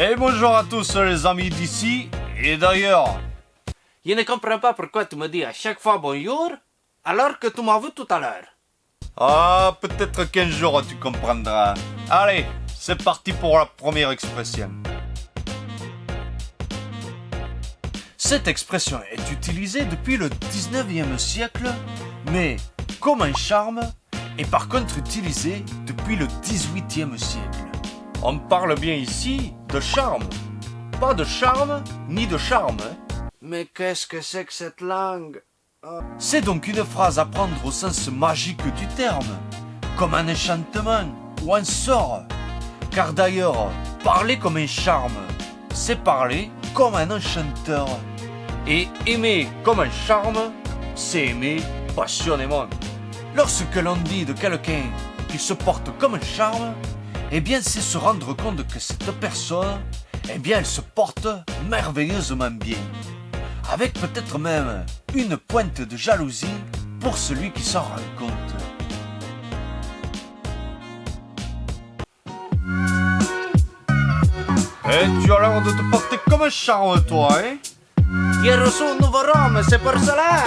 Et bonjour à tous les amis d'ici et d'ailleurs. Je ne comprends pas pourquoi tu me dis à chaque fois bonjour, alors que tu m'as vu tout à l'heure. Ah, peut-être qu'un jour tu comprendras. Allez, c'est parti pour la première expression. Cette expression est utilisée depuis le 19e siècle, mais comme un charme, est par contre utilisée depuis le 18e siècle. On parle bien ici de charme, pas de charme ni de charme. Mais qu'est-ce que c'est que cette langue? C'est donc une phrase à prendre au sens magique du terme, comme un enchantement ou un sort. Car d'ailleurs, parler comme un charme, c'est parler comme un enchanteur. Et aimer comme un charme, c'est aimer passionnément. Lorsque l'on dit de quelqu'un qu'il se porte comme un charme, eh bien c'est se rendre compte que cette personne, eh bien elle se porte merveilleusement bien. Avec peut-être même une pointe de jalousie pour celui qui s'en rend compte. Eh, tu as l'air de te porter comme un charme, toi, hein? J'ai reçu un nouveau rhum, c'est pour cela.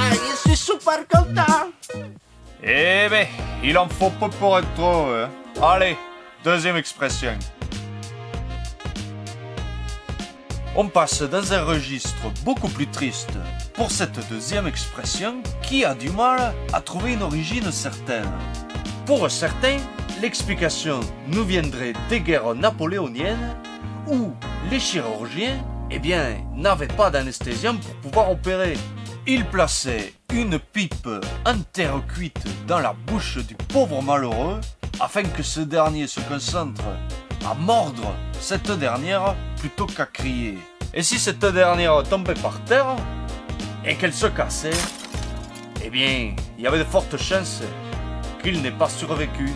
Je suis super content. Eh ben, il en faut peu pour être trop, hein? Allez, deuxième expression. On passe dans un registre beaucoup plus triste pour cette deuxième expression qui a du mal à trouver une origine certaine. Pour certains, l'explication nous viendrait des guerres napoléoniennes où les chirurgiens, eh bien, n'avaient pas d'anesthésiant pour pouvoir opérer. Ils plaçaient une pipe en terre cuite dans la bouche du pauvre malheureux afin que ce dernier se concentre à mordre cette dernière plutôt qu'à crier. Et si cette dernière tombait par terre et qu'elle se cassait, eh bien, il y avait de fortes chances qu'il n'ait pas survécu.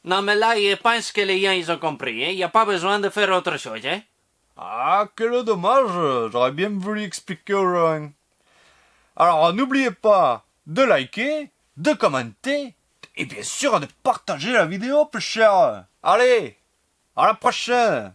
Non mais là, je pense que les gens ils ont compris, hein? Il n'y a pas besoin de faire autre chose, hein? Ah, quel dommage, j'aurais bien voulu expliquer aux gens. Alors, n'oubliez pas de liker, de commenter, et bien sûr de partager la vidéo, peu cher. Allez, à la prochaine.